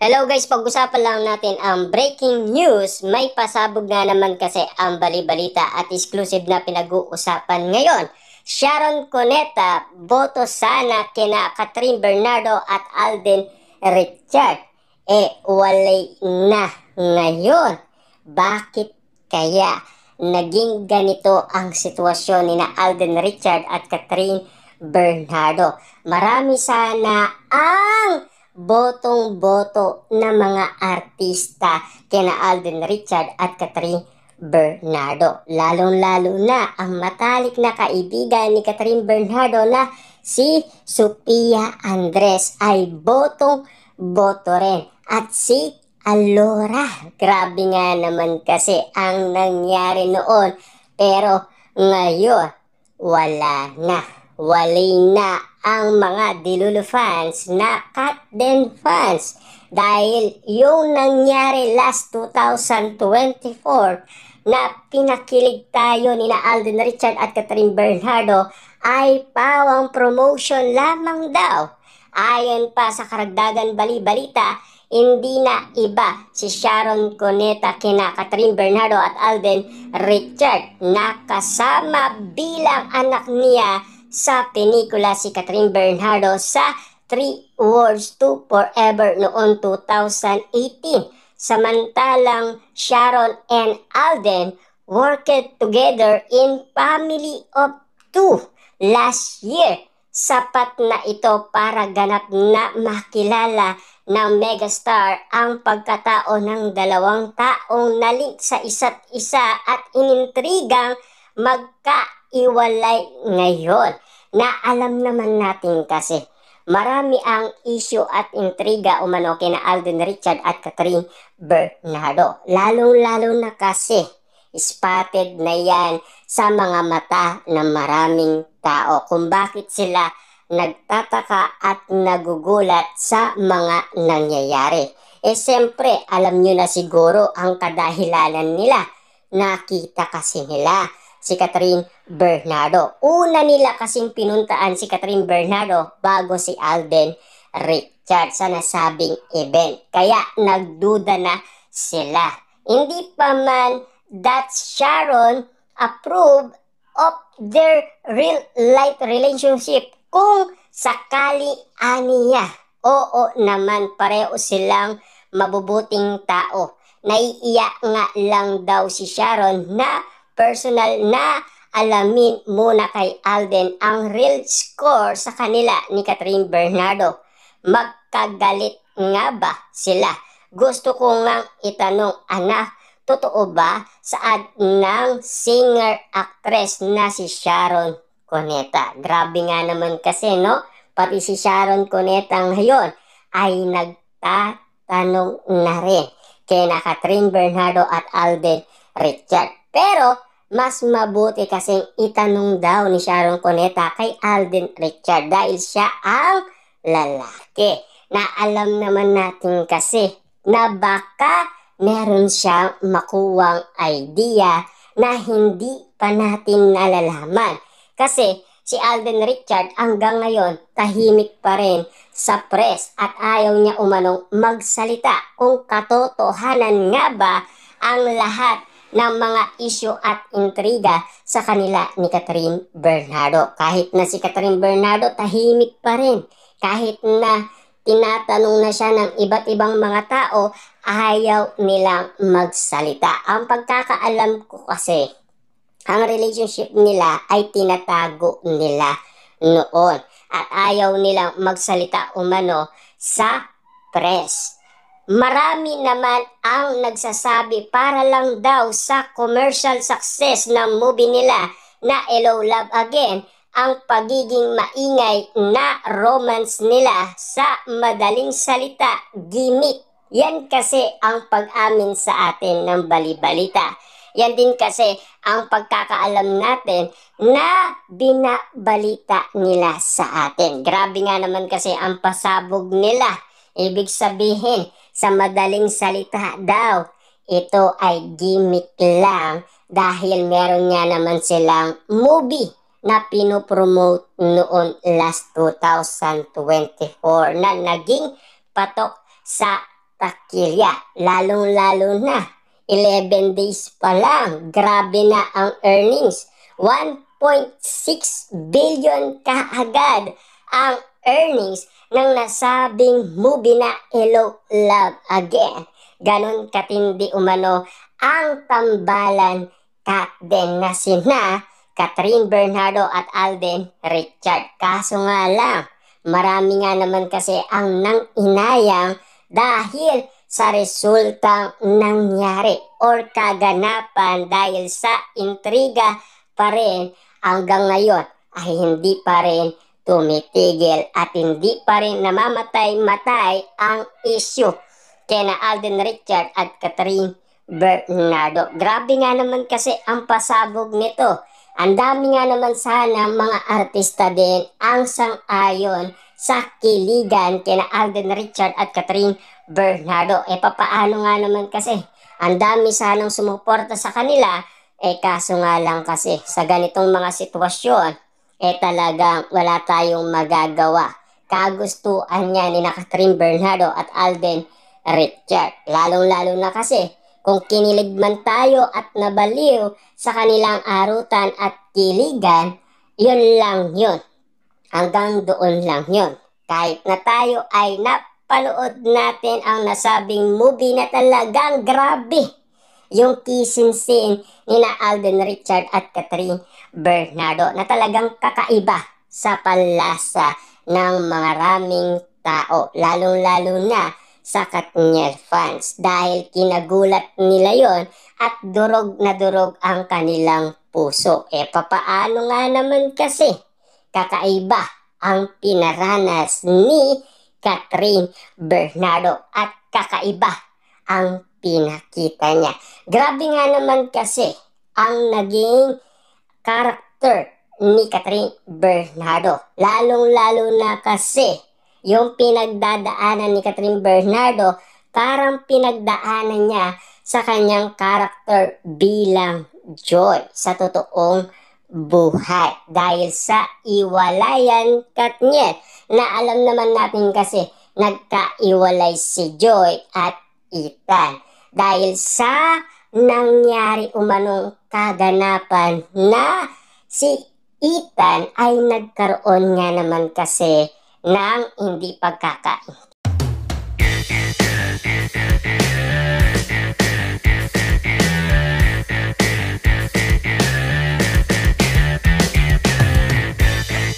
Hello guys, pag-usapan lang natin ang breaking news. May pasabog na naman kasi ang bali-balita at exclusive na pinag-uusapan ngayon. Sharon Cuneta, boto sana kina Catherine Bernardo at Alden Richard. Walay na ngayon. Bakit kaya naging ganito ang sitwasyon ni na Alden Richard at Catherine Bernardo? Marami sana ang botong-boto na mga artista kina Alden Richard at Catherine Bernardo. Lalong-lalo na ang matalik na kaibigan ni Catherine Bernardo na si Sophia Andres ay botong-boto rin. At si Alora, grabe nga naman kasi ang nangyari noon. Pero ngayon, wala na. Wali na ang mga Dilulu fans na Katden fans dahil yung nangyari last 2024 na pinakilig tayo ni na Alden Richard at Catherine Bernardo ay pawang promotion lamang daw. Ayon pa sa karagdagan bali-balita, hindi na iba si Sharon Cuneta kina Catherine Bernardo at Alden Richard na kasama bilang anak niya sa pelikula si Catherine Bernardo sa 3 Words to Forever noong 2018. Samantalang Sharon and Alden worked together in Family of Two last year. Sapat na ito para ganap na makilala ng megastar ang pagkatao ng dalawang taong nalink sa isa't isa at inintrigang magkaiwalay ngayon. Na alam naman natin kasi marami ang issue at intriga umano kina Alden Richard at Catherine Bernardo. Lalong-lalo na kasi spotted na yan sa mga mata ng maraming tao kung bakit sila nagtataka at nagugulat sa mga nangyayari. Siyempre, alam nyo na siguro ang kadahilanan nila. Nakita kasi nila si Catherine Bernardo. Una nila kasing pinuntaan si Catherine Bernardo bago si Alden Richard sa nasabing event. Kaya nagduda na sila. Hindi pa man that Sharon approve of their real life relationship. Kung sakali aniya, oo naman pareho silang mabubuting tao. Naiiyak nga lang daw si Sharon na personal na alamin muna kay Alden ang real score sa kanila ni Catherine Bernardo. Magkagalit nga ba sila? Gusto ko ngang itanong, anak, totoo ba saad ng singer-actress na si Sharon Cuneta? Grabe nga naman kasi, no? Pati si Sharon Cuneta ngayon ay nagtatanong na rin kay na Catherine Bernardo at Alden Richard. Pero mas mabuti kasing itanong daw ni Sharon Cuneta kay Alden Richard dahil siya ang lalaki. Na alam naman natin kasi na baka meron siyang makuwang idea na hindi pa natin nalalaman. Kasi si Alden Richard hanggang ngayon tahimik pa rin sa press at ayaw niya umanong magsalita kung katotohanan nga ba ang lahat ng mga issue at intriga sa kanila ni Catherine Bernardo. Kahit na si Catherine Bernardo tahimik pa rin. Kahit na tinatanong na siya ng iba't ibang mga tao, ayaw nilang magsalita. Ang pagkakaalam ko kasi, ang relationship nila ay tinatago nila noon. At ayaw nilang magsalita umano sa press. Marami naman ang nagsasabi para lang daw sa commercial success ng movie nila na Hello Love Again ang pagiging maingay na romance nila sa madaling salita, gimmick. Yan kasi ang pag-amin sa atin ng bali-balita. Yan din kasi ang pagkakaalam natin na binabalita nila sa atin. Grabe nga naman kasi ang pasabog nila. Ibig sabihin, sa madaling salita daw, ito ay gimmick lang dahil meron nga naman silang movie na pinopromote noon last 2024 na naging patok sa takilya. Lalong-lalo na 11 days pa lang, grabe na ang earnings. 1.6 billion kaagad ang earnings ng nasabing movie na Hello, Love Again. Ganon katindi umano ang tambalan din na sina Catherine Bernardo at Alden Richard. Kaso nga lang, marami nga naman kasi ang nang-inayang dahil sa resultang nangyari or kaganapan dahil sa intriga pa rin hanggang ngayon ay hindi pa rin tumitigil at hindi pa rin namamatay-matay ang issue kina Alden Richard at Catherine Bernardo. Grabe nga naman kasi ang pasabog nito. Ang dami nga naman sana mga artista din ang sang-ayon sa kiligan kina Alden Richard at Catherine Bernardo. Papaano nga naman kasi ang dami sanang sumuporta sa kanila, kaso nga lang kasi sa ganitong mga sitwasyon, talagang wala tayong magagawa. Kagustuhan niya ni Catherine Bernardo at Alden Richard. Lalong-lalo na kasi kung kinilig man tayo at nabaliw sa kanilang arutan at kiligan, yun lang yun. Hanggang doon lang yun. Kahit na tayo ay napanood natin ang nasabing movie na talagang grabe. Yung kissing scene ni Alden Richard at Catherine Bernardo na talagang kakaiba sa panlasa ng maraming tao. Lalong-lalo na sa Katniel fans dahil kinagulat nila yon at durog na durog ang kanilang puso. Papaano nga naman kasi kakaiba ang pinaranas ni Catherine Bernardo at kakaiba ang pinakita niya. Grabe nga naman kasi ang naging karakter ni Catherine Bernardo. Lalong-lalo na kasi yung pinagdadaanan ni Catherine Bernardo, parang pinagdaanan niya sa kanyang karakter bilang Joy sa totoong buhay. Dahil sa iwalayan Katniel, na alam naman natin kasi nagkaiwalay si Joy at Ethan. Dahil sa nangyari umanong kaganapan na si Ethan ay nagkaroon nga naman kasi ng hindi pagkakaintindihan